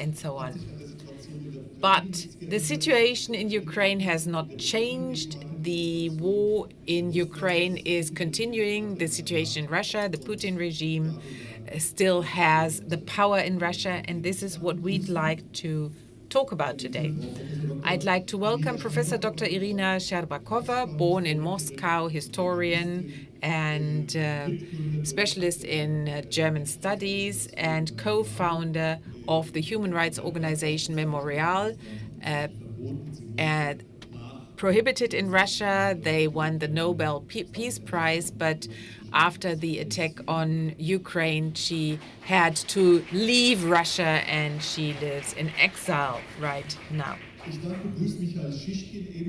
and so on. But the situation in Ukraine has not changed. The war in Ukraine is continuing. The situation in Russia, the Putin regime still has the power in Russia, and this is what we'd like to talk about today. I'd like to welcome Professor Dr. Irina Sherbakova, born in Moscow, historian and specialist in German studies and co-founder of the human rights organization Memorial. Prohibited in Russia, they won the Nobel Peace Prize, but after the attack on Ukraine, she had to leave Russia and she lives in exile right now.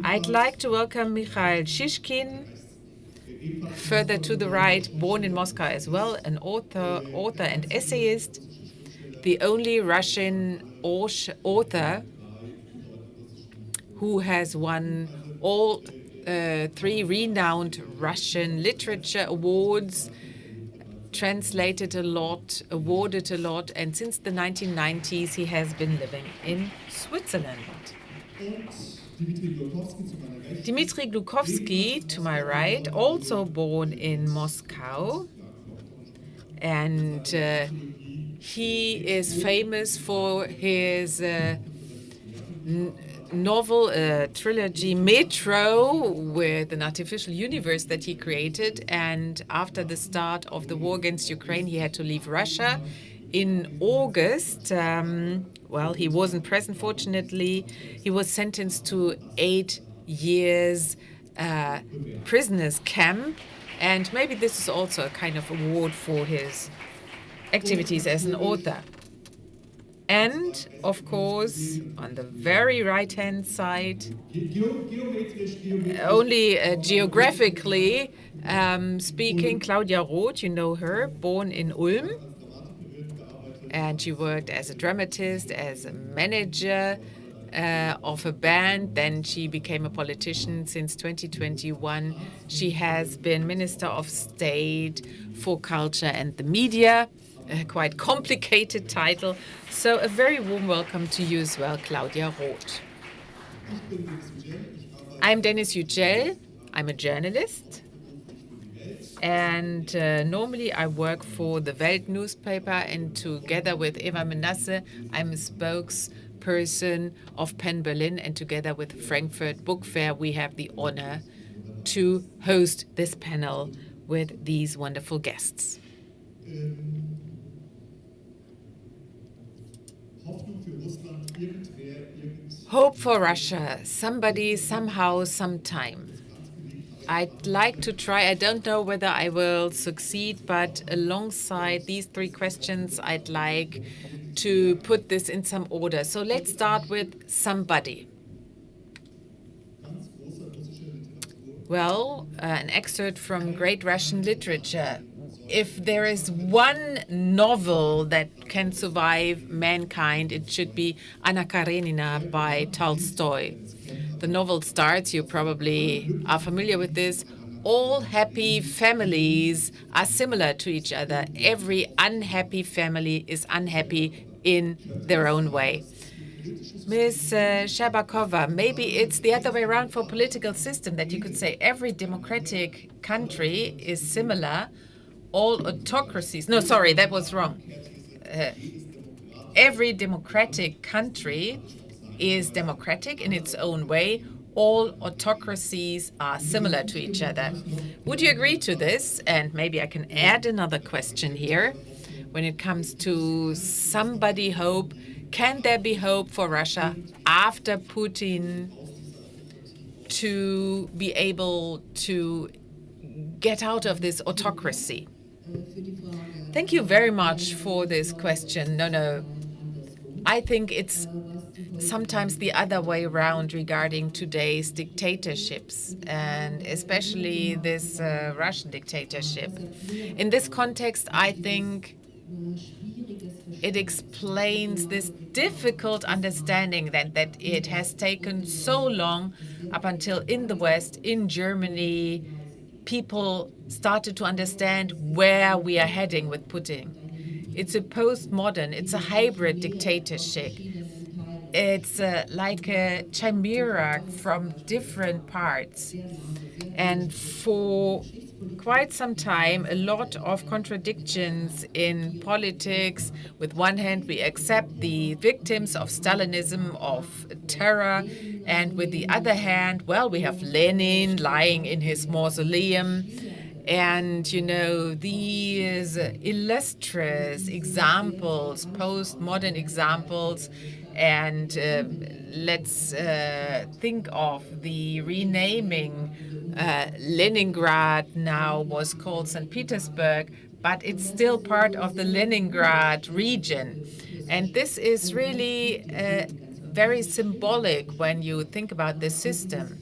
I'd like to welcome Mikhail Shishkin, further to the right, born in Moscow as well, an author and essayist, the only Russian author who has won all 3 renowned Russian literature awards, translated a lot, awarded a lot, and since the 1990s he has been living in Switzerland. Dmitry Glukhovsky, to my right, also born in Moscow, and he is famous for his novel trilogy Metro, with an artificial universe that he created, and after the start of the war against Ukraine he had to leave Russia. In August, well, he wasn't present, fortunately. He was sentenced to 8 years prisoners camp, and maybe this is also a kind of award for his activities as an author. And, of course, on the very right-hand side, only geographically speaking, Claudia Roth, you know her, born in Ulm. And she worked as a dramatist, as a manager of a band. Then she became a politician since 2021. She has been Minister of State for Culture and the Media. A quite complicated title. So a very warm welcome to you as well, Claudia Roth. I'm Deniz Yücel. I'm a journalist. And normally I work for the Welt newspaper, and together with Eva Menasse, I'm a spokesperson of PEN Berlin, and together with Frankfurt Book Fair, we have the honor to host this panel with these wonderful guests. Hope for Russia, somebody, somehow, sometime. I'd like to try, I don't know whether I will succeed, but alongside these 3 questions, I'd like to put this in some order. So let's start with somebody. Well, an excerpt from great Russian literature. If there is one novel that can survive mankind, it should be Anna Karenina by Tolstoy. The novel starts, you probably are familiar with this, all happy families are similar to each other. Every unhappy family is unhappy in their own way. Ms. Sherbakova, maybe it's the other way around for political system, that you could say every democratic country is similar. All autocracies, no, sorry, that was wrong. Every democratic country is democratic in its own way. All autocracies are similar to each other. Would you agree to this? And maybe I can add another question here. When it comes to somebody hope, can there be hope for Russia after Putin to be able to get out of this autocracy? Thank you very much for this question. No. I think it's sometimes the other way around regarding today's dictatorships, and especially this Russian dictatorship. In this context, I think it explains this difficult understanding that it has taken so long up until in the West, in Germany, people started to understand where we are heading with Putin. It's a postmodern, it's a hybrid dictatorship. It's like a chimera from different parts. And for quite some time, a lot of contradictions in politics. With one hand, we accept the victims of Stalinism, of terror, and with the other hand, well, we have Lenin lying in his mausoleum. And, these illustrious examples, postmodern examples, and let's think of the renaming. Leningrad now was called St. Petersburg, but it's still part of the Leningrad region. And this is really very symbolic when you think about the system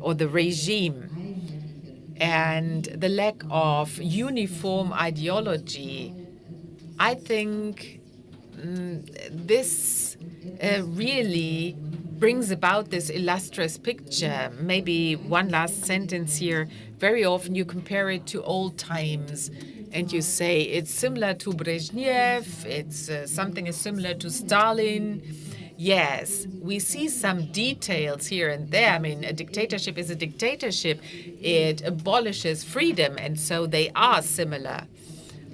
or the regime and the lack of uniform ideology. I think this really brings about this illustrious picture. Maybe one last sentence here. Very often you compare it to old times and you say it's similar to Brezhnev, it's something is similar to Stalin. Yes, we see some details here and there. I mean, a dictatorship is a dictatorship. It abolishes freedom, and so they are similar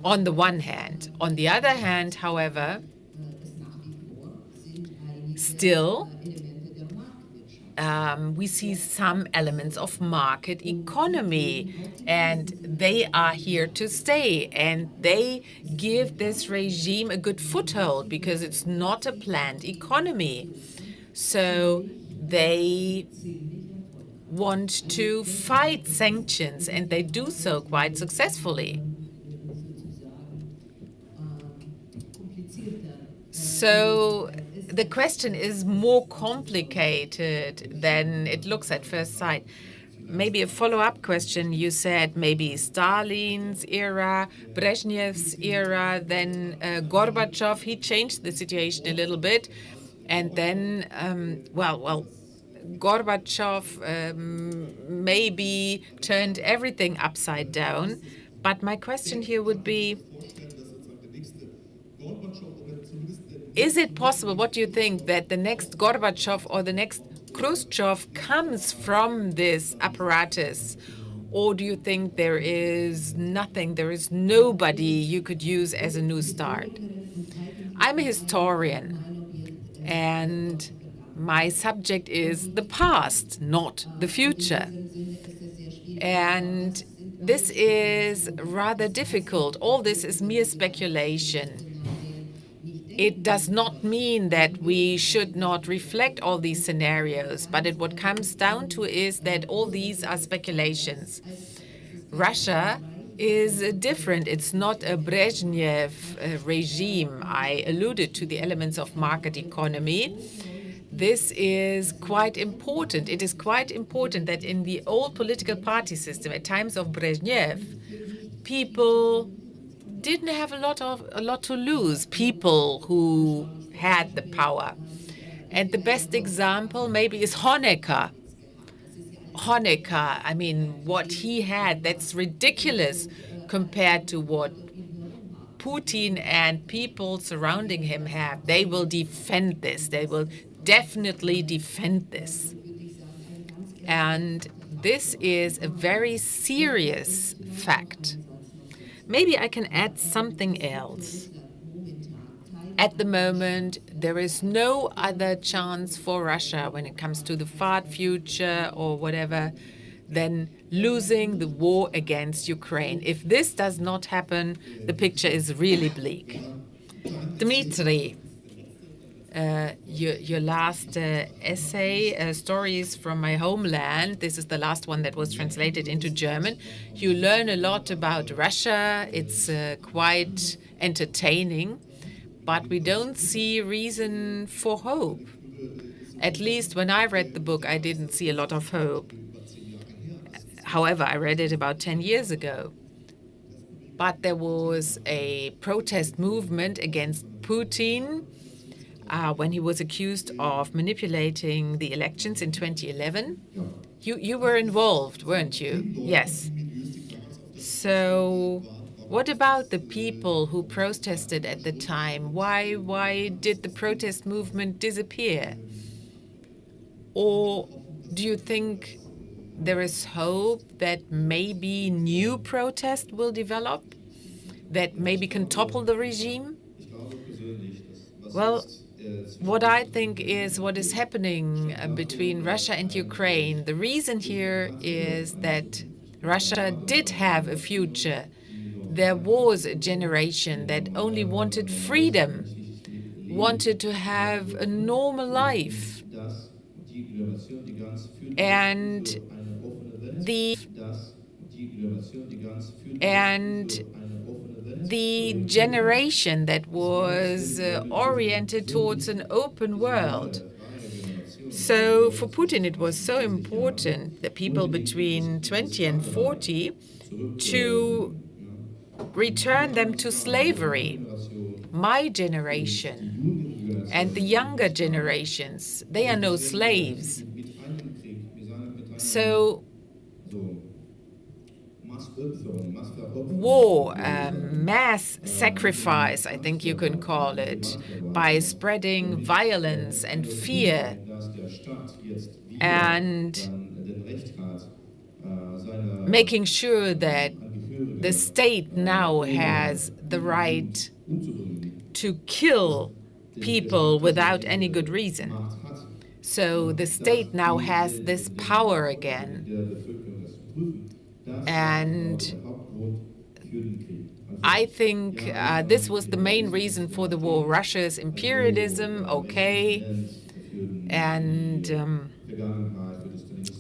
on the one hand. On the other hand, however, still, we see some elements of market economy, and they are here to stay, and they give this regime a good foothold because it's not a planned economy. So they want to fight sanctions, and they do so quite successfully. So the question is more complicated than it looks at first sight. Maybe a follow-up question. You said maybe Stalin's era, Brezhnev's era, then Gorbachev, he changed the situation a little bit. And then, Gorbachev maybe turned everything upside down. But my question here would be, is it possible, what do you think, that the next Gorbachev or the next Khrushchev comes from this apparatus? Or do you think there is nothing, there is nobody you could use as a new start? I'm a historian, and my subject is the past, not the future. And this is rather difficult. All this is mere speculation. It does not mean that we should not reflect all these scenarios, but what comes down to is that all these are speculations. Russia is different. It's not a Brezhnev regime. I alluded to the elements of market economy. This is quite important. It is quite important that in the old political party system, at times of Brezhnev, people didn't have a lot to lose, people who had the power. And the best example maybe is Honecker. Honecker, I mean, what he had, that's ridiculous compared to what Putin and people surrounding him have. They will defend this. They will definitely defend this. And this is a very serious fact. Maybe I can add something else. At the moment, there is no other chance for Russia when it comes to the far future or whatever than losing the war against Ukraine. If this does not happen, the picture is really bleak. Dmitry, your last essay, Stories from My Homeland, this is the last one that was translated into German. You learn a lot about Russia. It's quite entertaining, but we don't see reason for hope. At least when I read the book, I didn't see a lot of hope. However, I read it about 10 years ago. But there was a protest movement against Putin when he was accused of manipulating the elections in 2011. You were involved, weren't you? Yes. So What about the people who protested at the time? Why did the protest movement disappear? Or do you think there is hope that maybe new protest will develop, that maybe can topple the regime? Well, what I think is what is happening between Russia and Ukraine. The reason here is that Russia did have a future. There was a generation that only wanted freedom, wanted to have a normal life. And the generation that was oriented towards an open world. So for Putin, it was so important, the people between 20 and 40, to return them to slavery. My generation and the younger generations, they are no slaves. So war, mass sacrifice, I think you can call it, by spreading violence and fear and making sure that the state now has the right to kill people without any good reason. So the state now has this power again. And I think this was the main reason for the war. Russia's imperialism, okay, and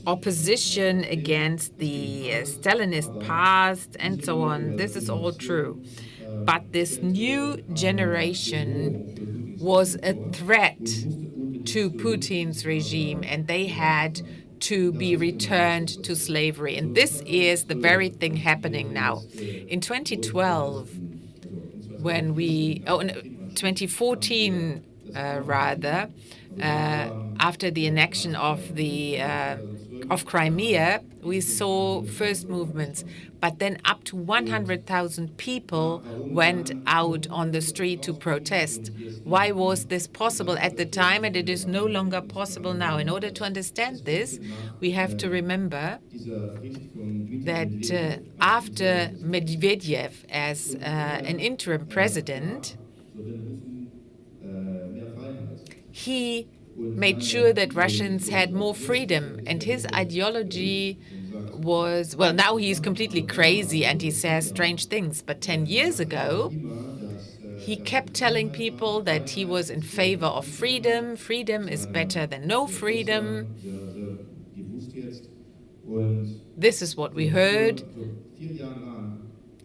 opposition against the Stalinist past and so on. This is all true. But this new generation was a threat to Putin's regime, and they had to be returned to slavery. And this is the very thing happening now. In 2012, when we, in 2014 rather, after the annexion of Crimea, we saw first movements. But then up to 100,000 people went out on the street to protest. Why was this possible at the time, and it is no longer possible now? In order to understand this, we have to remember that after Medvedev as an interim president, he made sure that Russians had more freedom, and his ideology was, well, now he's completely crazy and he says strange things, but 10 years ago, he kept telling people that he was in favor of freedom. Freedom is better than no freedom. This is what we heard.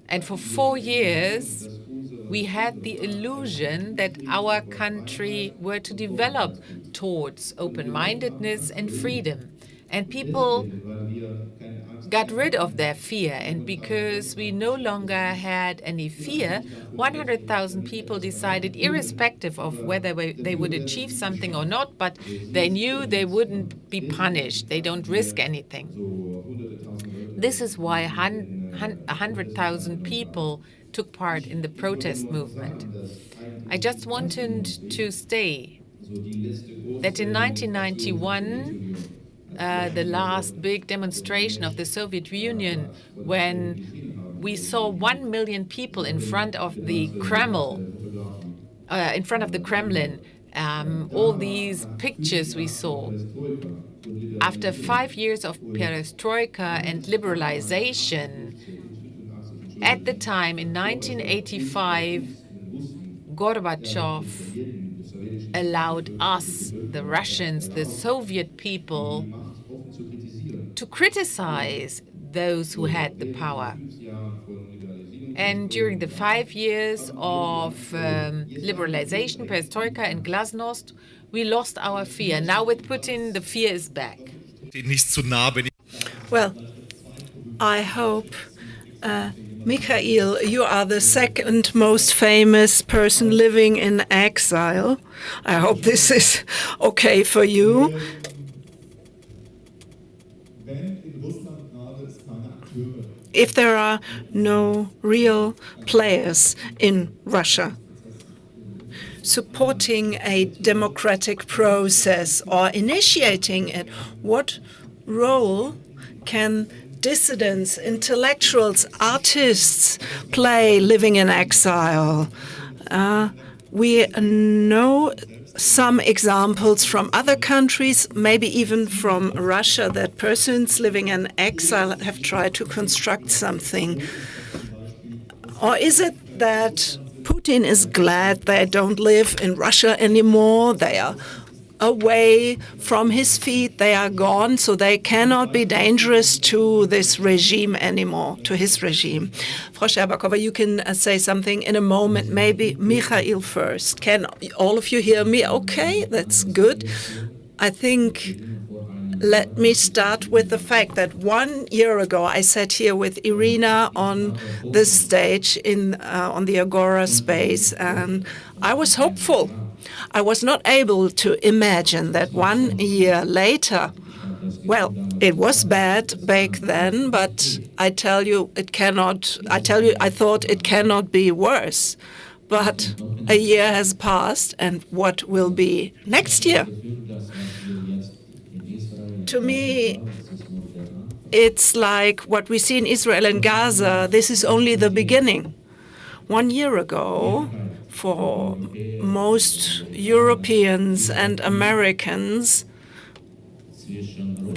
And for 4 years, we had the illusion that our country were to develop towards open-mindedness and freedom. And people got rid of their fear. And because we no longer had any fear, 100,000 people decided, irrespective of whether they would achieve something or not, but they knew they wouldn't be punished. They don't risk anything. This is why 100,000 people took part in the protest movement. I just wanted to say that in 1991, the last big demonstration of the Soviet Union, when we saw 1 million people in front of the Kremlin, all these pictures we saw. After 5 years of perestroika and liberalization, at the time, in 1985, Gorbachev allowed us, the Russians, the Soviet people, to criticize those who had the power. And during the 5 years of liberalization, perestroika and glasnost, we lost our fear. Now with Putin, the fear is back. Well, I hope, Mikhail, you are the second most famous person living in exile. I hope this is okay for you. if there are no real players in Russia supporting a democratic process or initiating it, what role can dissidents, intellectuals, artists play living in exile? We know some examples from other countries, maybe even from Russia, that persons living in exile have tried to construct something. Or is it that Putin is glad they don't live in Russia anymore? They are away from his feet, they are gone, so they cannot be dangerous to this regime anymore, to his regime. Frau Sherbakova, you can say something in a moment, maybe Mikhail first. Can all of you hear me okay? That's good. I think, let me start with the fact that 1 year ago I sat here with Irina on this stage on the Agora space, and I was hopeful. I was not able to imagine that 1 year later, well, it was bad back then, but I thought it cannot be worse. But a year has passed, and what will be next year? To me, it's like what we see in Israel and Gaza. This is only the beginning. 1 year ago, for most Europeans and Americans,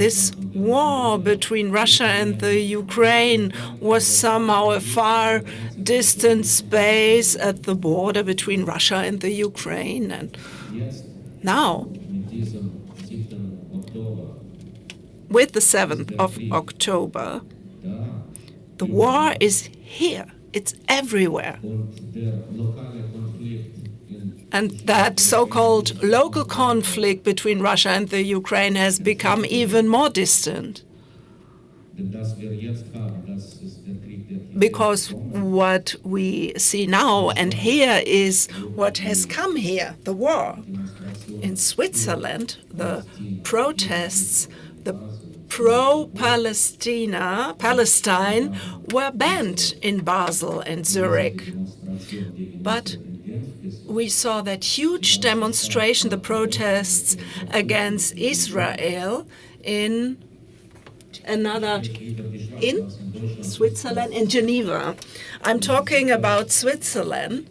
this war between Russia and the Ukraine was somehow a far distant space at the border between Russia and the Ukraine. And now, with the 7th of October, the war is here. It's everywhere. And that so-called local conflict between Russia and the Ukraine has become even more distant. Because what we see now and hear is what has come here, the war. In Switzerland, the protests, the Palestine were banned in Basel and Zurich. But we saw that huge demonstration, the protests against Israel in Switzerland, in Geneva. I'm talking about Switzerland,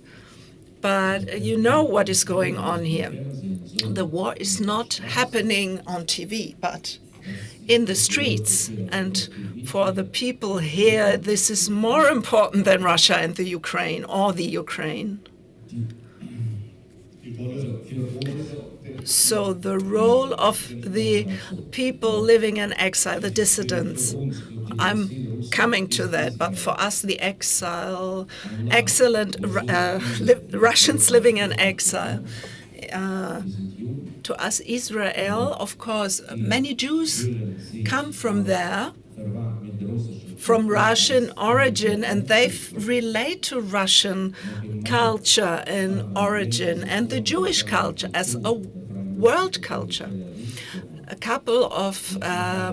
but you know what is going on here. The war is not happening on TV, but in the streets. And for the people here, this is more important than Russia and the Ukraine, or the Ukraine. So the role of the people living in exile, the dissidents, I'm coming to that, but for us, the excellent Russians living in exile, to us, Israel, of course, many Jews come from there, from Russian origin, and they relate to Russian culture and origin and the Jewish culture as a world culture. A couple of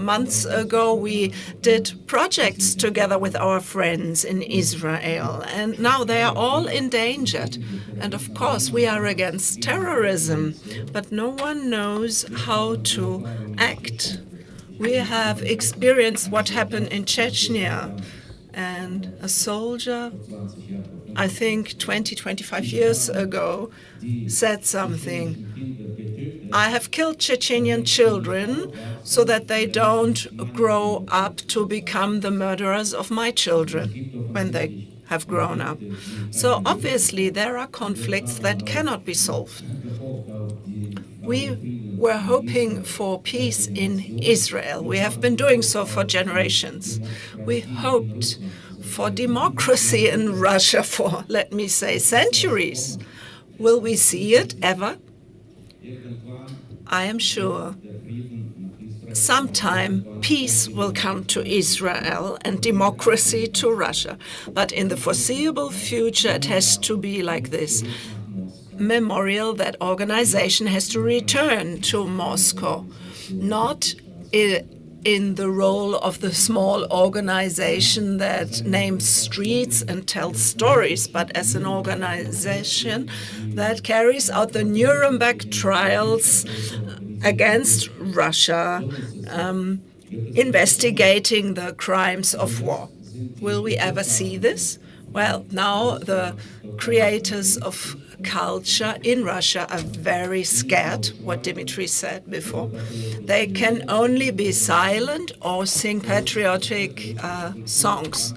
months ago, we did projects together with our friends in Israel, and now they are all endangered. And of course, we are against terrorism, but no one knows how to act. We have experienced what happened in Chechnya, and a soldier, I think 20, 25 years ago, said something. I have killed Chechenian children so that they don't grow up to become the murderers of my children when they have grown up. So obviously there are conflicts that cannot be solved. We were hoping for peace in Israel. We have been doing so for generations. We hoped for democracy in Russia for, let me say, centuries. Will we see it ever? I am sure sometime peace will come to Israel and democracy to Russia. But in the foreseeable future, it has to be like this. Memorial, that organization has to return to Moscow, not in the role of the small organization that names streets and tells stories, but as an organization that carries out the Nuremberg trials against Russia, investigating the crimes of war. Will we ever see this? Well, now the creators of culture in Russia are very scared, what Dmitry said before. They can only be silent or sing patriotic songs.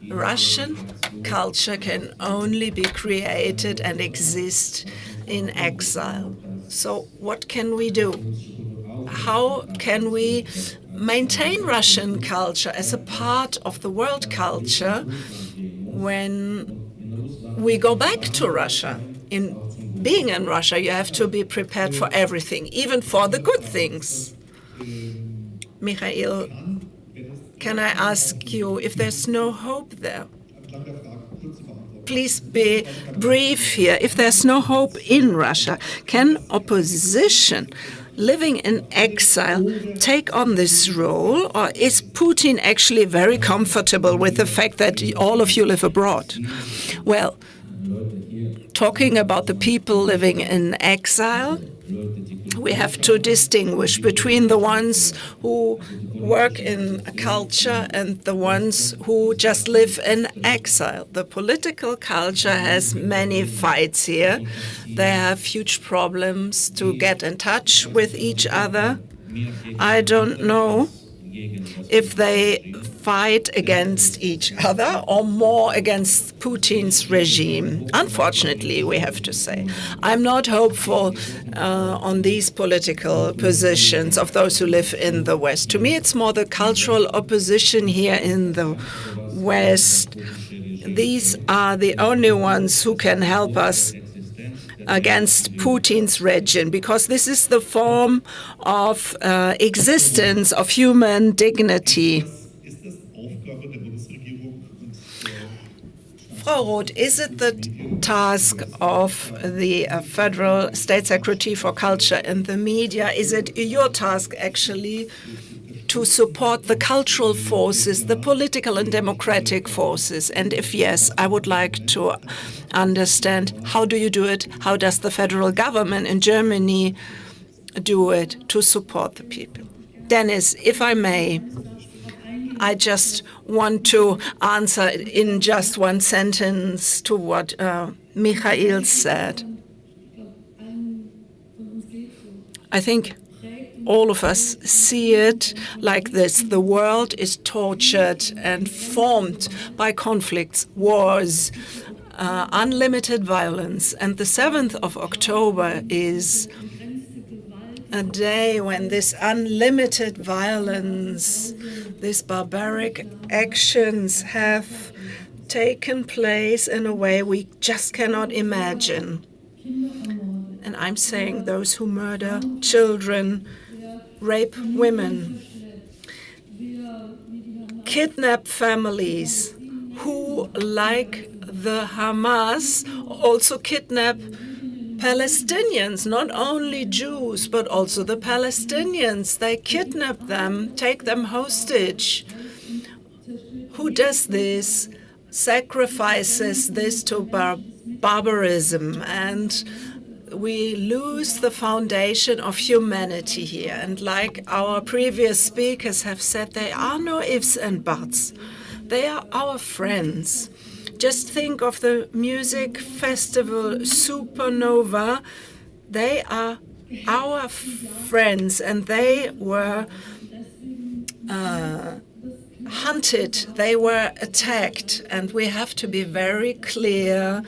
Russian culture can only be created and exist in exile. So what can we do? How can we maintain Russian culture as a part of the world culture when we go back to Russia? In being in Russia, you have to be prepared for everything, even for the good things. Mikhail, can I ask you if there's no hope there? Please be brief here. If there's no hope in Russia, can opposition living in exile take on this role, or is Putin actually very comfortable with the fact that all of you live abroad? Well, talking about the people living in exile, we have to distinguish between the ones who work in culture and the ones who just live in exile. The political culture has many fights here. They have huge problems to get in touch with each other. I don't know if they fight against each other or more against Putin's regime. Unfortunately, we have to say. I'm not hopeful on these political positions of those who live in the West. To me, it's more the cultural opposition here in the West. These are the only ones who can help us against Putin's regime, because this is the form of existence of human dignity. Frau Roth, is it the task of the Federal State Secretary for Culture and the Media, is it your task actually to support the cultural forces, the political and democratic forces? And if yes, I would like to understand, how do you do it? How does the federal government in Germany do it to support the people? Deniz, if I may, I just want to answer in just one sentence to what Mikhail said. I think all of us see it like this. The world is tortured and formed by conflicts, wars, unlimited violence. And the 7th of October is a day when this unlimited violence, these barbaric actions have taken place in a way we just cannot imagine. And I'm saying those who murder children, rape women, kidnap families, who, like the Hamas, also kidnap Palestinians, not only Jews, but also the Palestinians. They kidnap them, take them hostage. Who does this? Sacrifices this to barbarism, and we lose the foundation of humanity here. And like our previous speakers have said, there are no ifs and buts. They are our friends. Just think of the music festival Supernova. They are our friends, and they were hunted, they were attacked, and we have to be very clear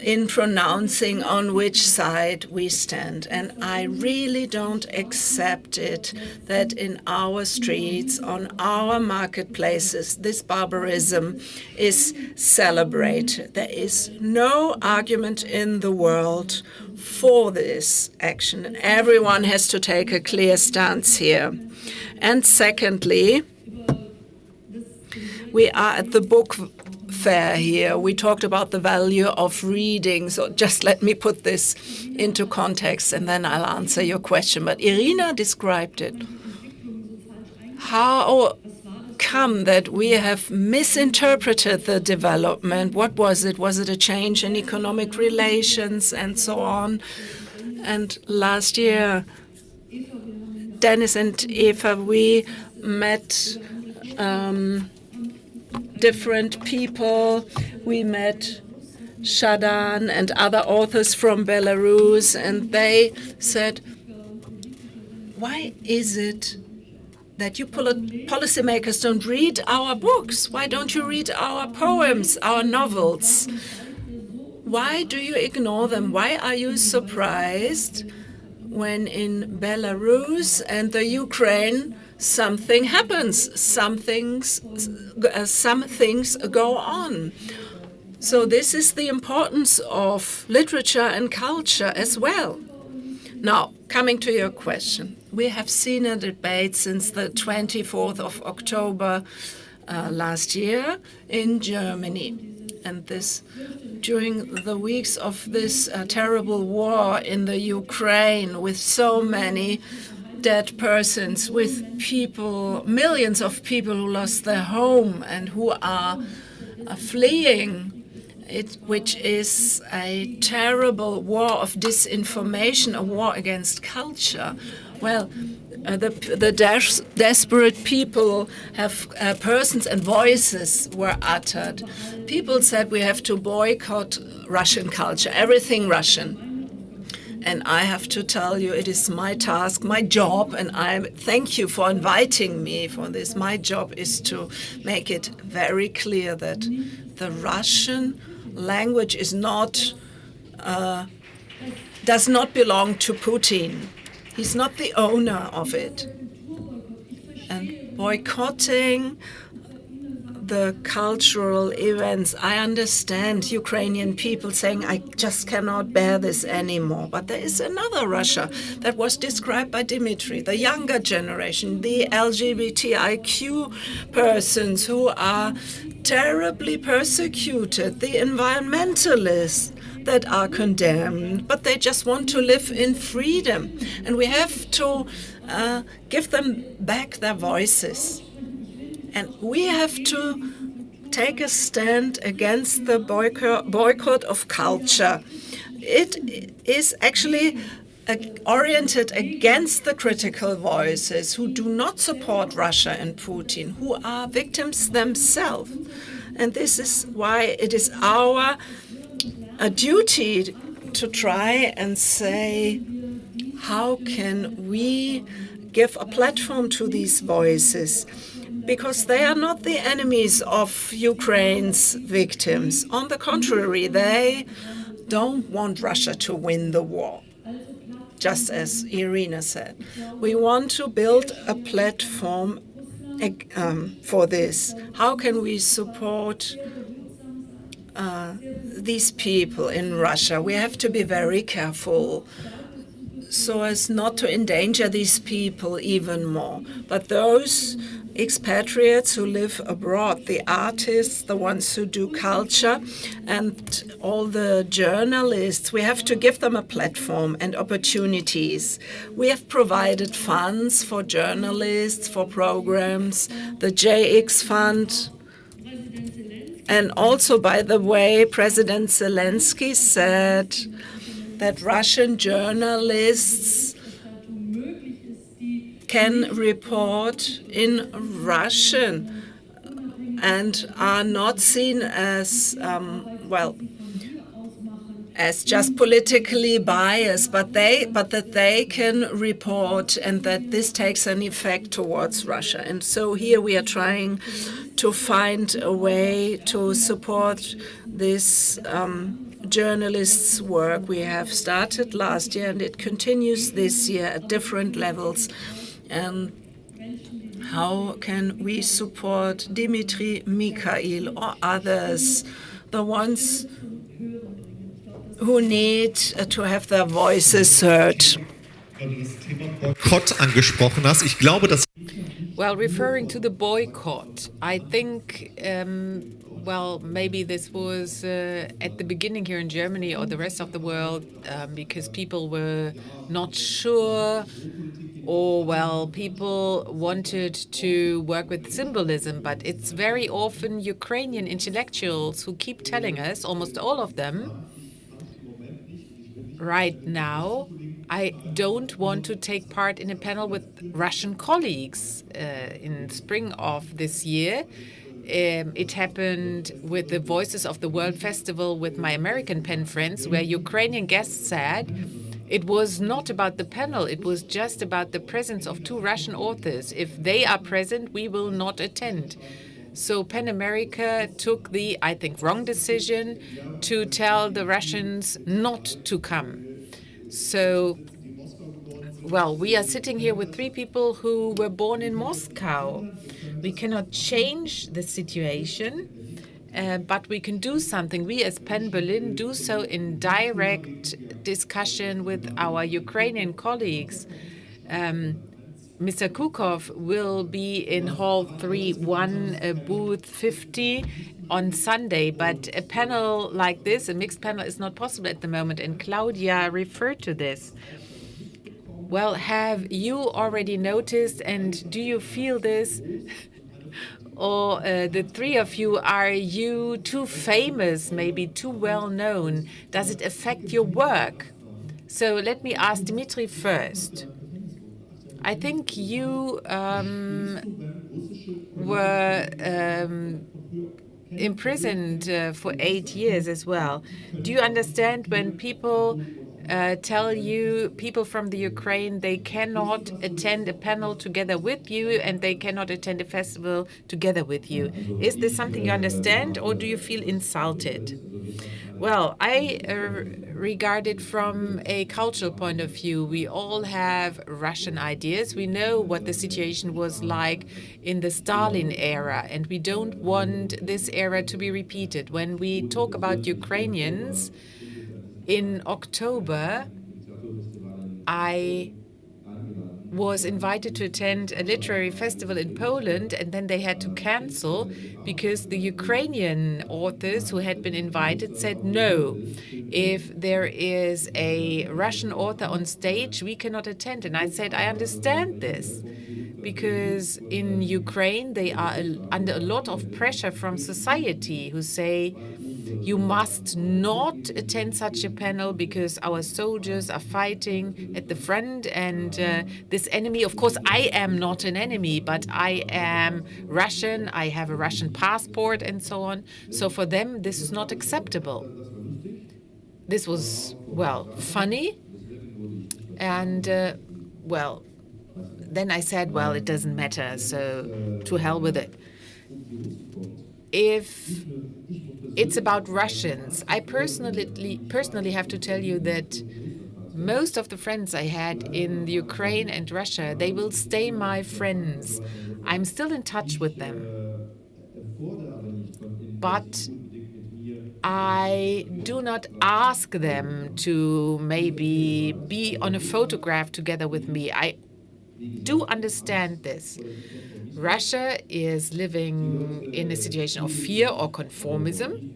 in pronouncing on which side we stand. And I really don't accept it that in our streets, on our marketplaces, this barbarism is celebrated. There is no argument in the world for this action. Everyone has to take a clear stance here. And secondly, we are at the book fair here. We talked about the value of reading. So just let me put this into context, and then I'll answer your question. But Irina described it. how come that we have misinterpreted the development? What was it? Was it a change in economic relations and so on? And last year, Deniz and Eva, we met different people. We met Shadan and other authors from Belarus, and they said, why is it that you policymakers don't read our books? Why don't you read our poems, our novels? Why do you ignore them? Why are you surprised when in Belarus and the Ukraine something happens, some things go on? So this is the importance of literature and culture as well. Now, coming to your question, we have seen a debate since the 24th of October last year in Germany. And this, during the weeks of this terrible war in the Ukraine, with so many dead persons, with people, millions of people who lost their home and who are fleeing, which is a terrible war of disinformation, a war against culture. Well, the desperate people have persons and voices were uttered. People said we have to boycott Russian culture, everything Russian. And I have to tell you, it is my task, my job, and I thank you for inviting me for this. My job is to make it very clear that the Russian language is not, does not belong to Putin. He's not the owner of it. And boycotting the cultural events, I understand Ukrainian people saying, I just cannot bear this anymore. But there is another Russia that was described by Dmitry, the younger generation, the LGBTIQ persons who are terribly persecuted, the environmentalists that are condemned, but they just want to live in freedom. And we have to give them back their voices. And we have to take a stand against the boycott of culture. It is actually oriented against the critical voices who do not support Russia and Putin, who are victims themselves. And this is why it is our duty to try and say, how can we give a platform to these voices? Because they are not the enemies of Ukraine's victims. On the contrary, they don't want Russia to win the war. Just as Irina said, we want to build a platform for this. How can we support these people in Russia? We have to be very careful so as not to endanger these people even more. But those expatriates who live abroad, the artists, the ones who do culture, and all the journalists, we have to give them a platform and opportunities. We have provided funds for journalists, for programs, the JX Fund. And also, by the way, President Zelensky said that Russian journalists can report in Russian and are not seen as, as just politically biased, but that they can report and that this takes an effect towards Russia. And so here we are trying to find a way to support this journalists' work. We have started last year and it continues this year at different levels. And how can we support Dmitry, Mikhail, or others, the ones who need to have their voices heard? Well, referring to the boycott, I think Well, maybe this was at the beginning here in Germany or the rest of the world because people were not sure, or, well, people wanted to work with symbolism. But it's very often Ukrainian intellectuals who keep telling us, almost all of them, right now, I don't want to take part in a panel with Russian colleagues. In spring of this year, it happened with the Voices of the World Festival with my American pen friends, where Ukrainian guests said it was not about the panel, it was just about the presence of two Russian authors. If they are present, we will not attend. So PEN America took the, I think, wrong decision to tell the Russians not to come. So, well, we are sitting here with three people who were born in Moscow. We cannot change the situation, but we can do something. We as PEN Berlin do so in direct discussion with our Ukrainian colleagues. Mr. Kukov will be in Hall 3-1, booth 50 on Sunday, but a panel like this, a mixed panel, is not possible at the moment, and Claudia referred to this. Well, have you already noticed, and do you feel this? Or the three of you, are you too famous, maybe too well known? Does it affect your work? So let me ask Dmitry first. I think you were imprisoned for 8 years as well. Do you understand when people tell you, people from the Ukraine, they cannot attend a panel together with you and they cannot attend a festival together with you? Is this something you understand, or do you feel insulted? Well, I regard it from a cultural point of view. We all have Russian ideas. We know what the situation was like in the Stalin era, and we don't want this era to be repeated. When we talk about Ukrainians, in October, I was invited to attend a literary festival in Poland, and then they had to cancel because the Ukrainian authors who had been invited said no. If there is a Russian author on stage, we cannot attend. And I said, I understand this, because in Ukraine they are under a lot of pressure from society who say, you must not attend such a panel because our soldiers are fighting at the front, and this enemy, of course, I am not an enemy, but I am Russian, I have a Russian passport, and so on. So for them, this is not acceptable. This was, well, funny. And, well, then I said, well, it doesn't matter, so to hell with it. If it's about Russians, I personally have to tell you that most of the friends I had in the Ukraine and Russia, they will stay my friends. I'm still in touch with them. But I do not ask them to maybe be on a photograph together with me. I do understand this. Russia is living in a situation of fear or conformism.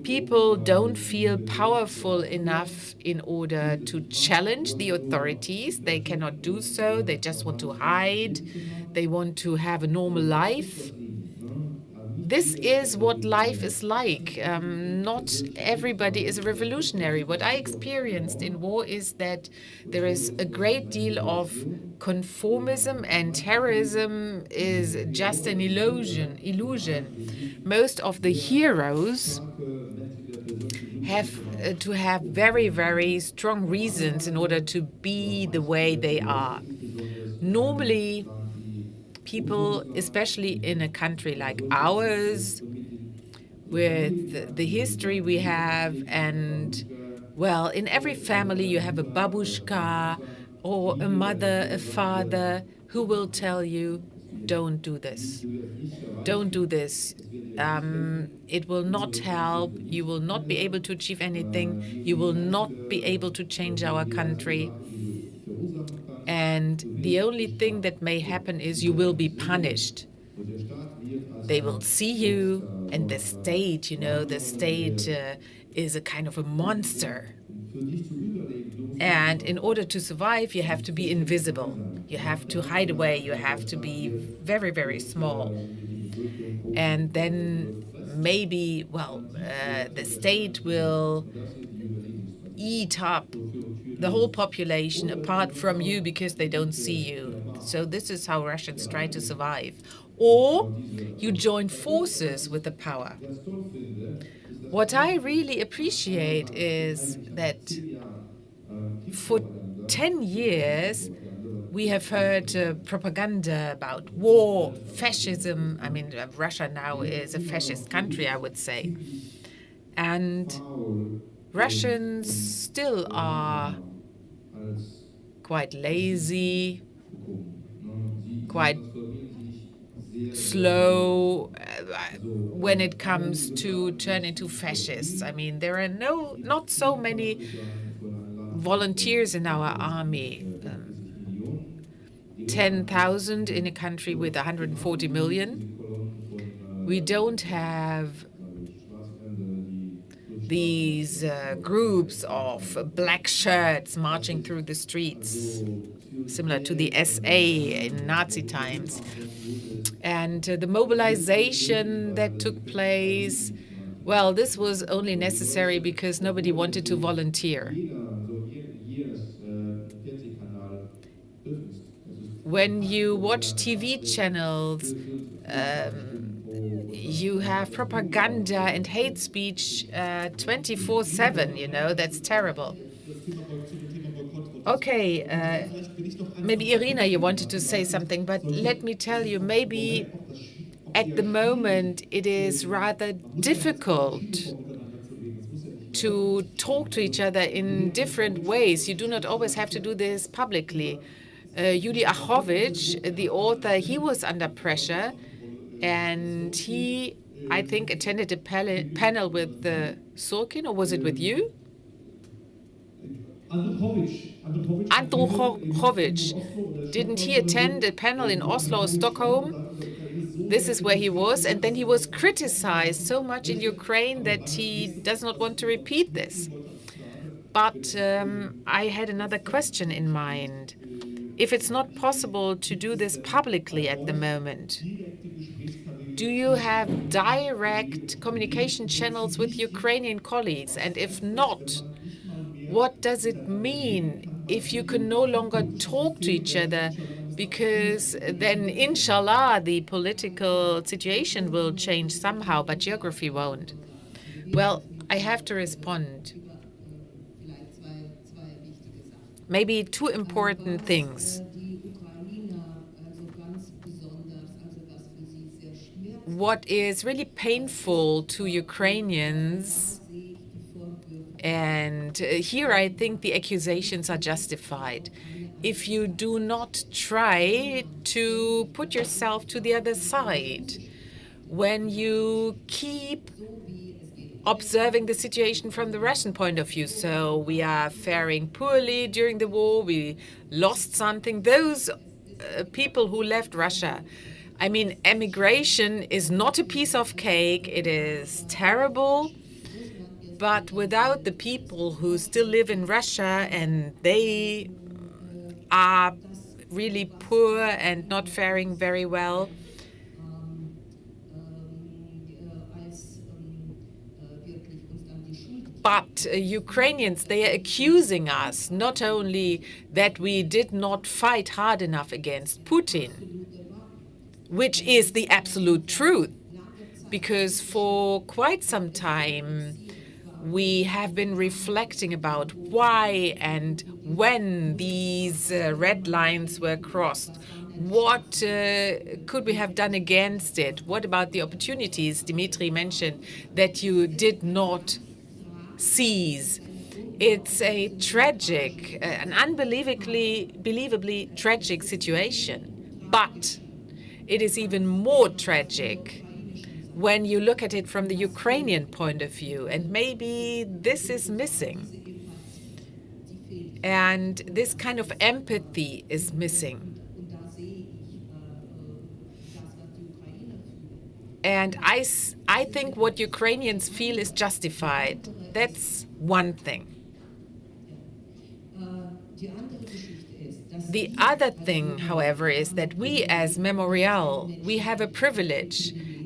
People don't feel powerful enough in order to challenge the authorities. They cannot do so. They just want to hide. They want to have a normal life. This is what life is like. Not everybody is a revolutionary. What I experienced in war is that there is a great deal of conformism, and terrorism is just an illusion. Most of the heroes have to have very, very strong reasons in order to be the way they are. Normally, people, especially in a country like ours, with the history we have, and, well, in every family you have a babushka or a mother, a father, who will tell you, don't do this. Don't do this. It will not help. You will not be able to achieve anything. You will not be able to change our country. And the only thing that may happen is you will be punished. They will see you And the state, the state is a kind of a monster. And in order to survive, you have to be invisible. You have to hide away. You have to be very, very small. And then maybe, the state will eat up the whole population apart from you because they don't see you. So this is how Russians try to survive. Or you join forces with the power. What I really appreciate is that for 10 years, we have heard propaganda about war, fascism. I mean, Russia now is a fascist country, I would say. And Russians still are quite lazy, quite slow when it comes to turn into fascists. I mean, there are not so many volunteers in our army. 10,000 in a country with 140 million. We don't have these groups of black shirts marching through the streets, similar to the SA in Nazi times. And the mobilization that took place, well, this was only necessary because nobody wanted to volunteer. When you watch TV channels, you have propaganda and hate speech 24/7, that's terrible. Okay, maybe Irina, you wanted to say something, but let me tell you, maybe at the moment it is rather difficult to talk to each other in different ways. You do not always have to do this publicly. Yuli Achovich, the author, he was under pressure, and he, I think, attended a panel with Sorkin, or was it with you? Andruchovich. Didn't he attend a panel in Oslo or Stockholm? This is where he was, and then he was criticized so much in Ukraine that he does not want to repeat this. But I had another question in mind. If it's not possible to do this publicly at the moment, do you have direct communication channels with Ukrainian colleagues? And if not, what does it mean if you can no longer talk to each other? Because then, inshallah, the political situation will change somehow, but geography won't. Well, I have to respond. Maybe two important things. What is really painful to Ukrainians, and here I think the accusations are justified. If you do not try to put yourself to the other side, when you keep observing the situation from the Russian point of view, so we are faring poorly during the war, we lost something, those people who left Russia, I mean, emigration is not a piece of cake, it is terrible, but without the people who still live in Russia and they are really poor and not faring very well, but Ukrainians, they are accusing us not only that we did not fight hard enough against Putin, which is the absolute truth, because for quite some time we have been reflecting about why and when these red lines were crossed. What could we have done against it? What about the opportunities Dmitry mentioned that you did not seize? It's a tragic, an unbelievably tragic situation. But it is even more tragic when you look at it from the Ukrainian point of view. And maybe this is missing. And this kind of empathy is missing. And I think what Ukrainians feel is justified. That's one thing. The other thing, however, is that we as Memorial, we have a privilege,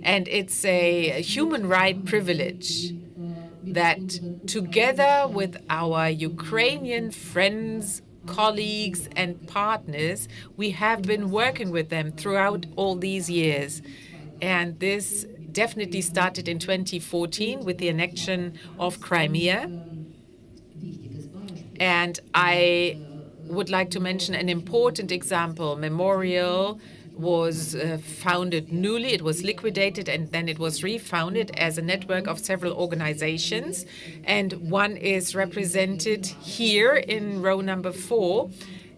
and it's a human right privilege that together with our Ukrainian friends, colleagues, and partners, we have been working with them throughout all these years. And this definitely started in 2014 with the annexion of Crimea. And I would like to mention an important example. Memorial was founded newly. It was liquidated and then it was refounded as a network of several organizations. And one is represented here in row number 4.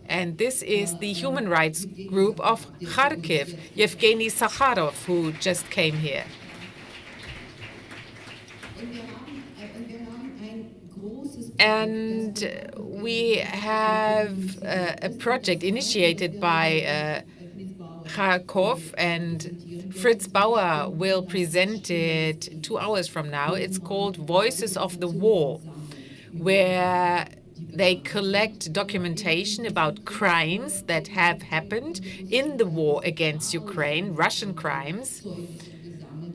And this is the human rights group of Kharkiv, Yevgeny Sakharov, who just came here. And we have a project initiated by Kharkov, and Fritz Bauer will present it 2 hours from now. It's called Voices of the War, where they collect documentation about crimes that have happened in the war against Ukraine, Russian crimes.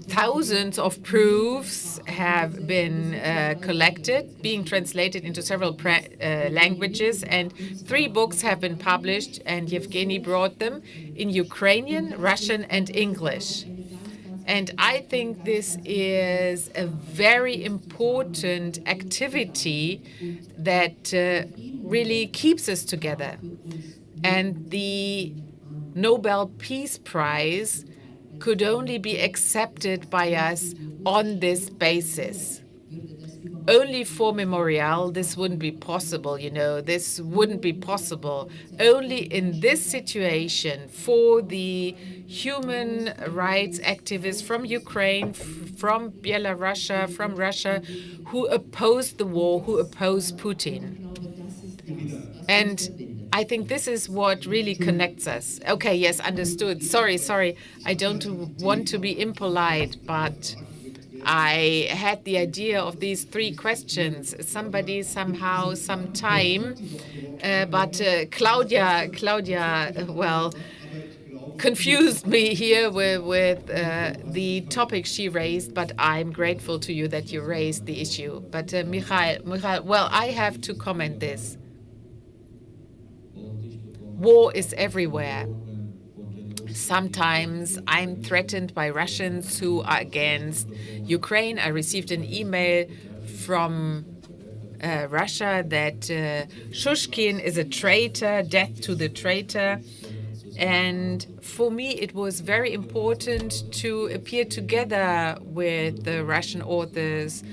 Thousands of proofs have been collected, being translated into several languages, and 3 books have been published, and Yevgeny brought them in Ukrainian, Russian, and English. And I think this is a very important activity that really keeps us together. And the Nobel Peace Prize could only be accepted by us on this basis. Only for Memorial, this wouldn't be possible, this wouldn't be possible. Only in this situation for the human rights activists from Ukraine, from Belarus, from Russia, who opposed the war, who opposed Putin. And I think this is what really connects us. Okay, yes, understood. Sorry. I don't want to be impolite, but I had the idea of these 3 questions. Somebody, somehow, sometime. But Claudia, well, confused me here with the topic she raised, but I'm grateful to you that you raised the issue. But Mikhail, well, I have to comment this. War is everywhere. Sometimes I'm threatened by Russians who are against Ukraine. I received an email from Russia that Shishkin is a traitor, death to the traitor. And for me, it was very important to appear together with the Russian authors,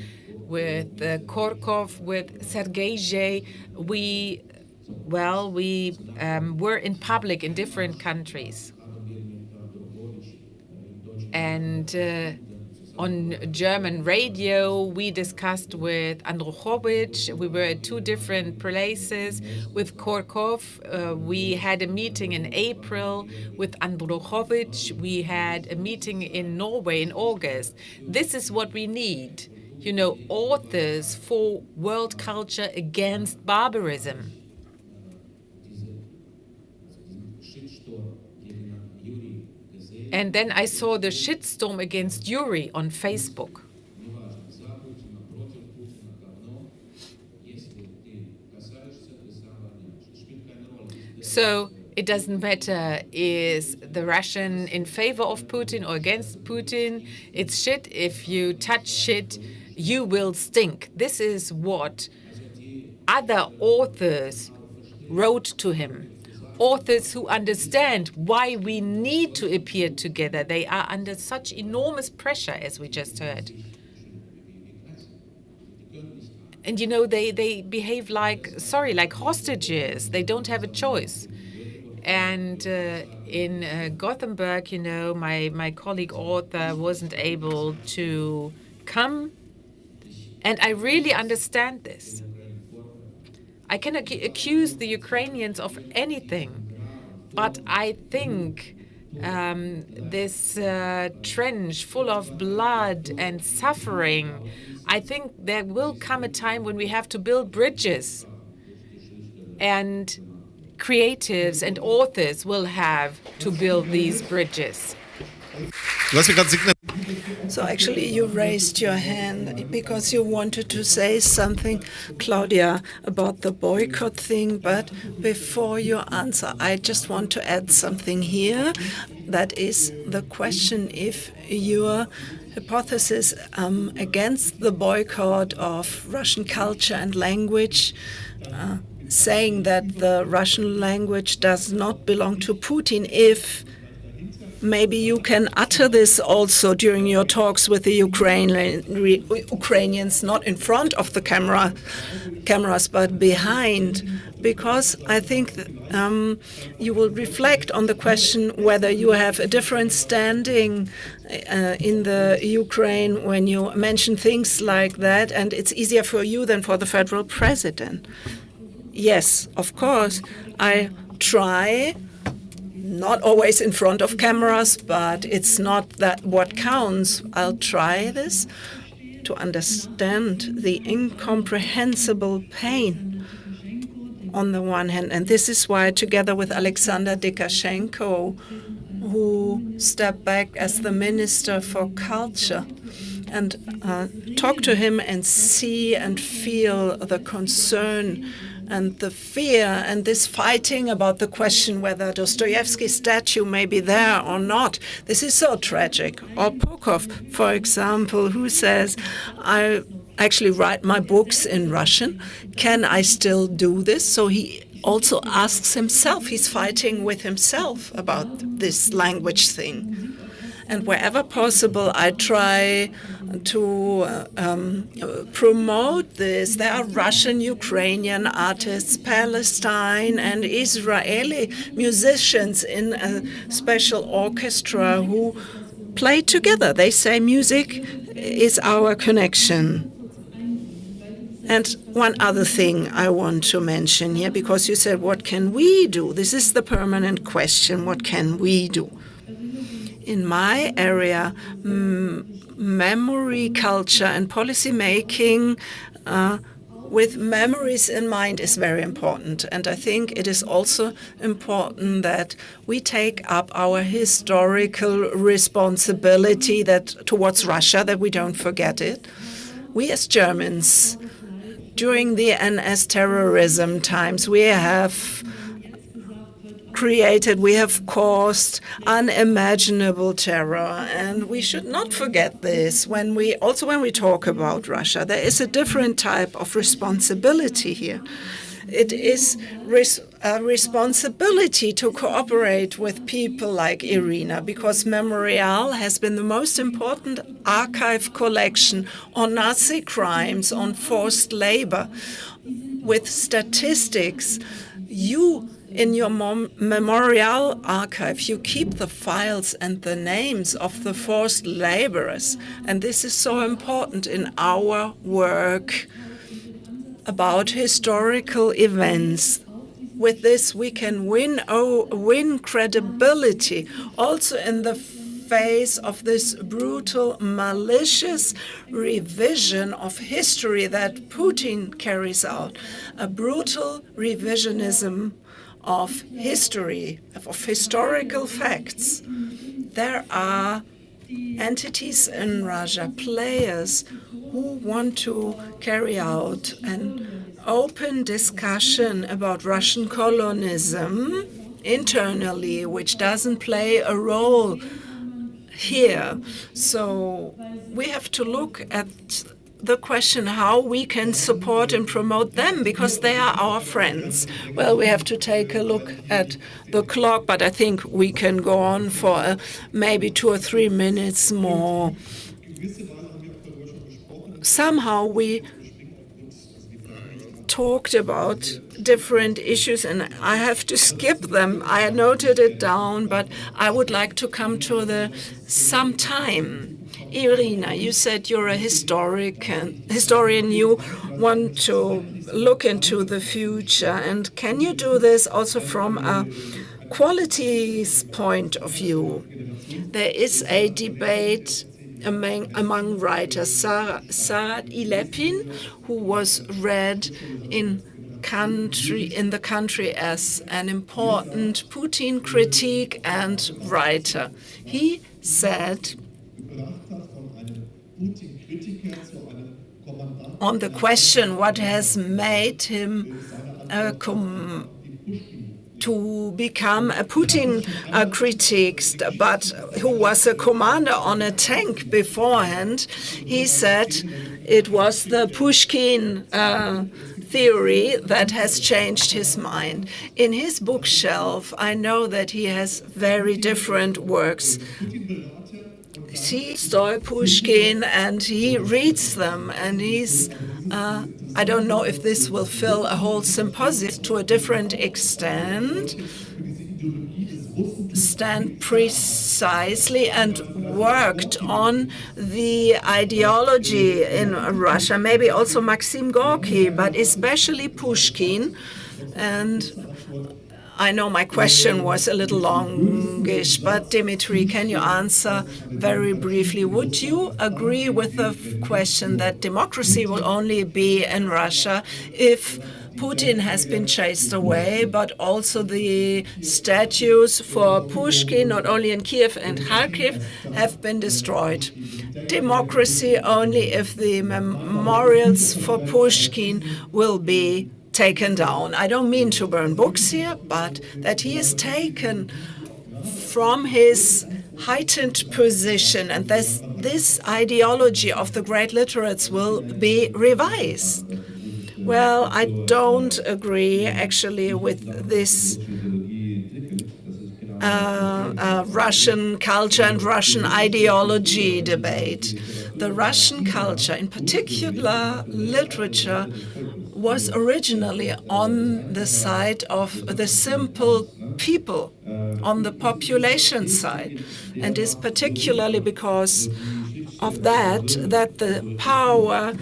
with Korkov, with Sergei Zhay. We were in public in different countries. And on German radio, we discussed with Andruchowicz. We were at 2 different places. With Korkov, we had a meeting in April. With Andruchowicz, we had a meeting in Norway in August. This is what we need. Authors for world culture against barbarism. And then I saw the shitstorm against Yuri on Facebook. So it doesn't matter, is the Russian in favor of Putin or against Putin? It's shit. If you touch shit, you will stink. This is what other authors wrote to him. Authors who understand why we need to appear together. They are under such enormous pressure, as we just heard. And they behave like hostages. They don't have a choice. And in Gothenburg, my colleague author wasn't able to come. And I really understand this. I can accuse the Ukrainians of anything, but I think this trench full of blood and suffering, I think there will come a time when we have to build bridges, and creatives and authors will have to build these bridges. So actually you raised your hand because you wanted to say something, Claudia, about the boycott thing, but before you answer, I just want to add something here. That is the question if your hypothesis against the boycott of Russian culture and language, saying that the Russian language does not belong to Putin, if maybe you can utter this also during your talks with the Ukrainians, not in front of the cameras, but behind, because I think you will reflect on the question whether you have a different standing in the Ukraine when you mention things like that, and it's easier for you than for the federal president. Yes, of course, I try. Not always in front of cameras, but it's not that what counts. I'll try this to understand the incomprehensible pain on the one hand. And this is why, together with Alexander Dikashenko, who stepped back as the Minister for Culture, and talk to him and see and feel the concern and the fear and this fighting about the question whether Dostoevsky's statue may be there or not. This is so tragic. Or Pokov, for example, who says, I actually write my books in Russian. Can I still do this? So he also asks himself, he's fighting with himself about this language thing. And wherever possible, I try to promote this. There are Russian, Ukrainian artists, Palestine and Israeli musicians in a special orchestra who play together. They say music is our connection. And one other thing I want to mention here, because you said, what can we do? This is the permanent question. What can we do? In my area, memory culture and policy making with memories in mind is very important. And I think it is also important that we take up our historical responsibility that towards Russia, that we don't forget it. We as Germans, during the NS terrorism times, we have caused unimaginable terror, and we should not forget this when we talk about Russia. There is a different type of responsibility here. It is a responsibility to cooperate with people like Irina, because Memorial has been the most important archive collection on Nazi crimes, on forced labor, with statistics. In your memorial archive, you keep the files and the names of the forced laborers. And this is so important in our work about historical events. With this, we can win credibility, also in the face of this brutal, malicious revision of history that Putin carries out. A brutal revisionism of history, of historical facts. There are entities in Russia, players who want to carry out an open discussion about Russian colonialism internally, which doesn't play a role here. So we have to look at the question how we can support and promote them, because they are our friends. Well, we have to take a look at the clock, but I think we can go on for maybe 2 or 3 minutes more. Somehow we talked about different issues, and I have to skip them. I noted it down, but I would like to come to the sometime. Irina, you said you're a historian. You want to look into the future. And can you do this also from a qualities point of view, there is a debate among writers. Sarat Ilepin, who was read in the country as an important Putin critic and writer. He said on the question what has made him to become a Putin critic, but who was a commander on a tank beforehand, he said it was the Pushkin theory that has changed his mind. In his bookshelf, I know that he has very different works. He saw Pushkin and he reads them, and he's I don't know if this will fill a whole symposium to a different extent, stand precisely and worked on the ideology in Russia, maybe also Maxim Gorky, but especially Pushkin. And I know my question was a little longish, but Dmitry, can you answer very briefly? Would you agree with the question that democracy will only be in Russia if Putin has been chased away, but also the statues for Pushkin, not only in Kiev and Kharkiv, have been destroyed? Democracy only if the memorials for Pushkin will be taken down. I don't mean to burn books here, but that he is taken from his heightened position, and this ideology of the great literates will be revised. Well, I don't agree actually with this Russian culture and Russian ideology debate. The Russian culture, in particular literature, was originally on the side of the simple people, on the population side, and is particularly because of that the power,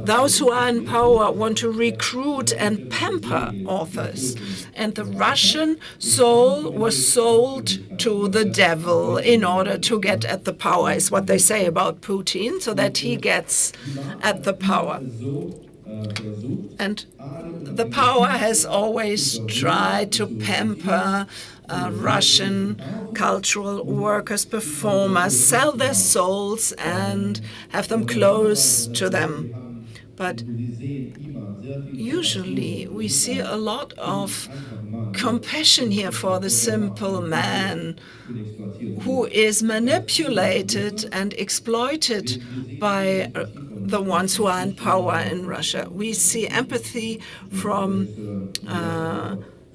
those who are in power want to recruit and pamper authors. And the Russian soul was sold to the devil in order to get at the power, is what they say about Putin, so that he gets at the power. And the power has always tried to pamper Russian cultural workers, performers, sell their souls and have them close to them. But usually we see a lot of compassion here for the simple man who is manipulated and exploited by the ones who are in power in Russia. We see empathy from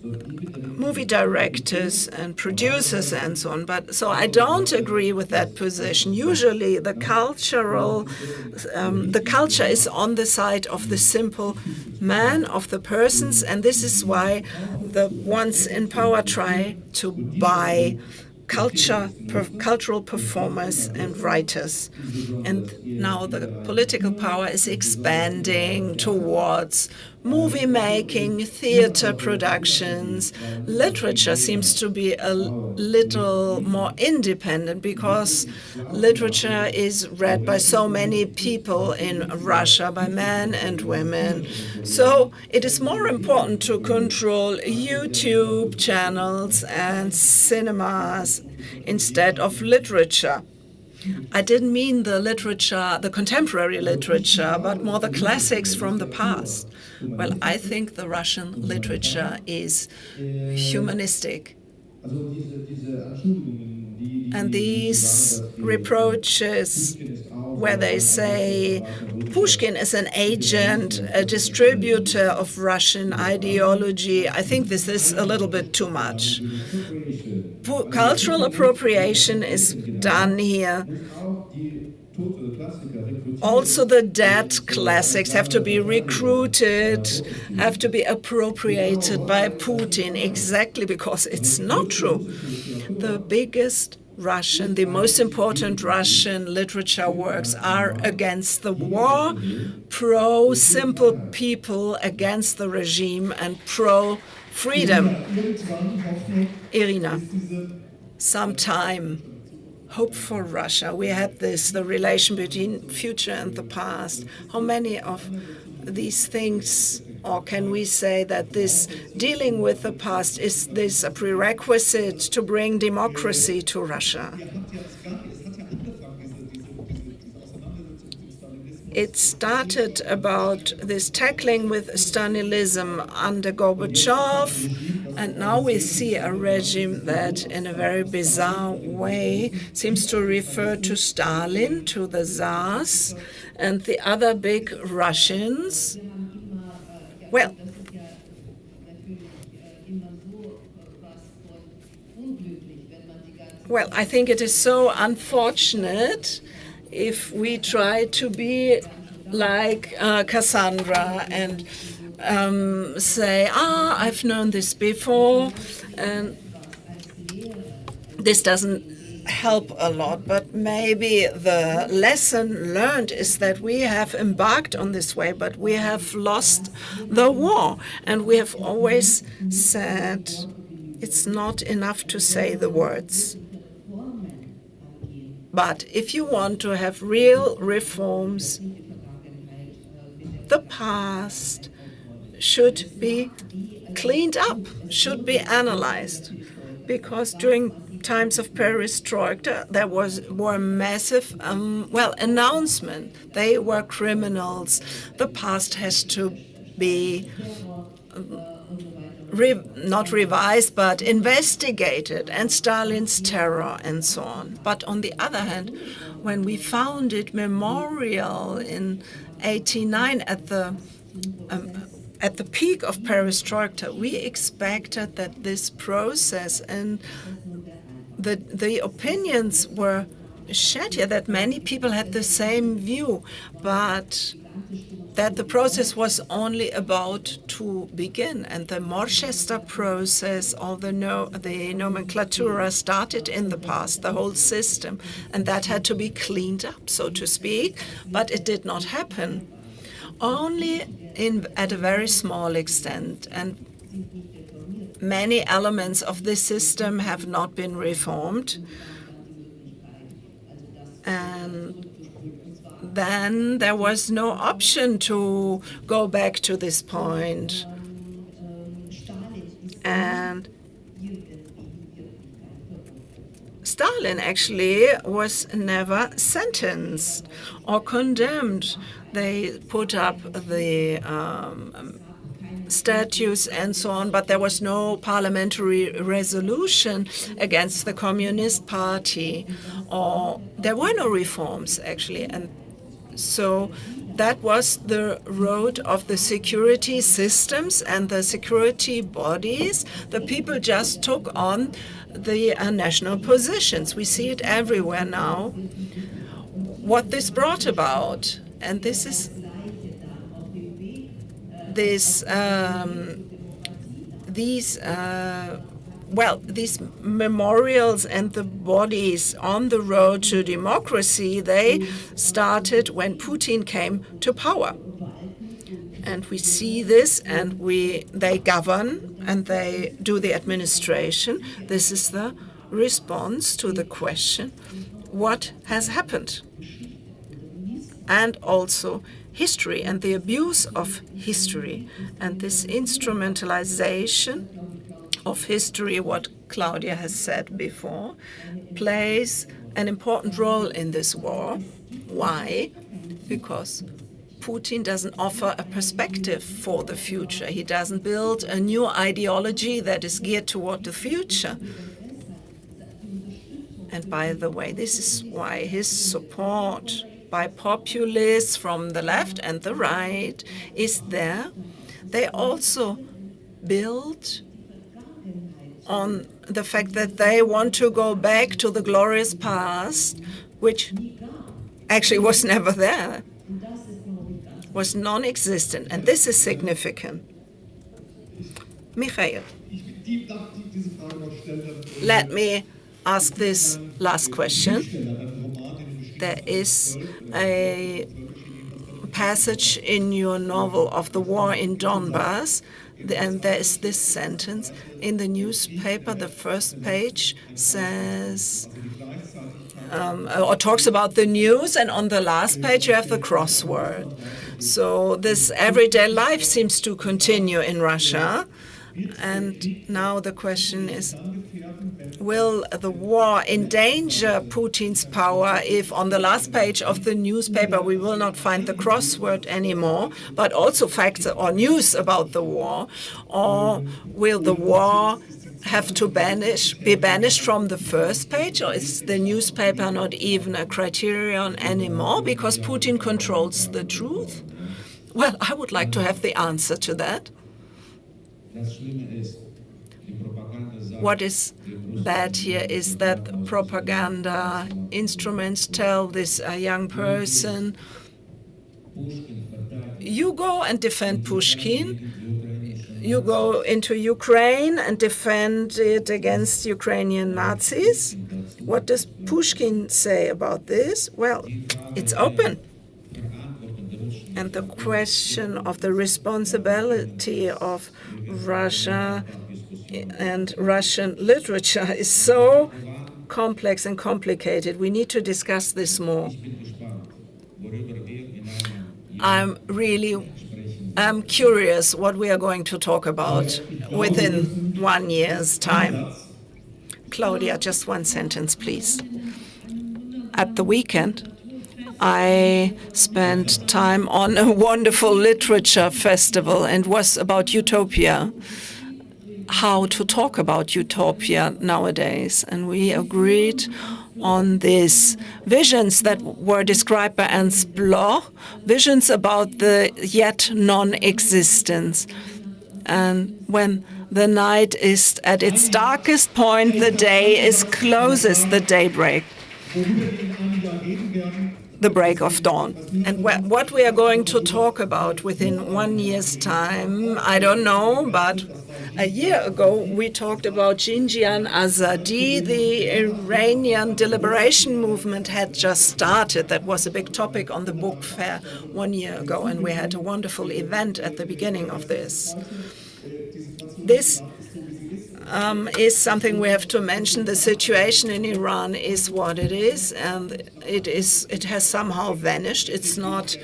movie directors and producers and so on. But so I don't agree with that position. Usually the culture is on the side of the simple man, of the persons, and this is why the ones in power try to buy cultural performers and writers. And now the political power is expanding towards movie making, theater productions. Literature seems to be a little more independent because literature is read by so many people in Russia, by men and women. So it is more important to control YouTube channels and cinemas instead of literature. I didn't mean the literature, the contemporary literature, but more the classics from the past. Well, I think the Russian literature is humanistic. And these reproaches, where they say Pushkin is an agent, a distributor of Russian ideology, I think this is a little bit too much. Cultural appropriation is done here. Also, the dead classics have to be recruited, have to be appropriated by Putin, exactly because it's not true. The biggest Russian, the most important Russian literature works are against the war, pro-simple people against the regime, and pro freedom. Irina, some time. Hope for Russia. We had the relation between future and the past. How many of these things, or can we say that this dealing with the past, is this a prerequisite to bring democracy to Russia? It started about this tackling with Stalinism under Gorbachev, and now we see a regime that, in a very bizarre way, seems to refer to Stalin, to the Tsars, and the other big Russians. Well, I think it is so unfortunate if we try to be like Cassandra and say, I've known this before, and this doesn't help a lot. But maybe the lesson learned is that we have embarked on this way, but we have lost the war. And we have always said it's not enough to say the words. But if you want to have real reforms, the past should be cleaned up, should be analyzed. Because during times of perestroika, there were massive, announcements. They were criminals. The past has to be not revised, but investigated, and Stalin's terror and so on. But on the other hand, when we founded Memorial in '89 at the peak of perestroika, we expected that this process and the opinions were shared here, that many people had the same view, but that the process was only about to begin, and the Manchester process, all the nomenclatura started in the past, the whole system, and that had to be cleaned up, so to speak, but it did not happen. Only at a very small extent, and many elements of this system have not been reformed. And then there was no option to go back to this point. And Stalin actually was never sentenced or condemned. They put up the statues and so on, but there was no parliamentary resolution against the Communist Party, or there were no reforms actually. And so that was the road of the security systems and the security bodies. The people just took on the national positions. We see it everywhere now. What this brought about, and this is these memorials and the bodies on the road to democracy, they started when Putin came to power. And we see this, and they govern and they do the administration. This is the response to the question, what has happened? And also history and the abuse of history, and this instrumentalization of history, what Claudia has said before, plays an important role in this war. Why? Because Putin doesn't offer a perspective for the future. He doesn't build a new ideology that is geared toward the future. And by the way, this is why his support by populists from the left and the right is there. They also build on the fact that they want to go back to the glorious past, which actually was never there, was non-existent, and this is significant. Mikhail, let me ask this last question. There is a passage in your novel of the war in Donbass And there is this sentence in the newspaper. The first page says, or talks about the news, and on the last page you have the crossword. So this everyday life seems to continue in Russia. And now the question is, will the war endanger Putin's power if on the last page of the newspaper we will not find the crossword anymore, but also facts or news about the war? Or will the war have to be banished from the first page? Or is the newspaper not even a criterion anymore because Putin controls the truth? Well, I would like to have the answer to that. What is bad here is that propaganda instruments tell this young person, you go and defend Pushkin, you go into Ukraine and defend it against Ukrainian Nazis. What does Pushkin say about this? Well, it's open. And the question of the responsibility of Russia and Russian literature is so complex and complicated. We need to discuss this more. I'm curious what we are going to talk about within 1 year's time. Claudia, just one sentence, please. At the weekend, I spent time on a wonderful literature festival and was about utopia, how to talk about utopia nowadays. And we agreed on these visions that were described by Ernst Bloch, visions about the yet non-existence. And when the night is at its darkest point, the day is closest, the daybreak. The break of dawn. And what we are going to talk about within 1 year's time, I don't know, but a year ago we talked about Xinjiang Azadi. The Iranian liberation movement had just started. That was a big topic on the book fair 1 year ago, and we had a wonderful event at the beginning of this. This is something we have to mention. The situation in Iran is what it is, and it has somehow vanished. It's not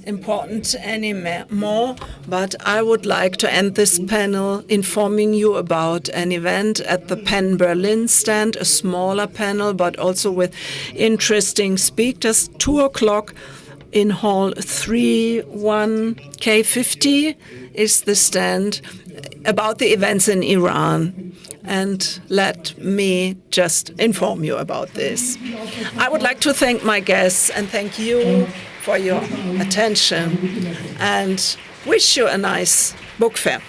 important anymore, but I would like to end this panel informing you about an event at the Penn Berlin stand, a smaller panel, but also with interesting speakers. 2:00 in Hall 31K50 is the stand about the events in Iran. And let me just inform you about this. I would like to thank my guests and thank you for your attention and wish you a nice book fair.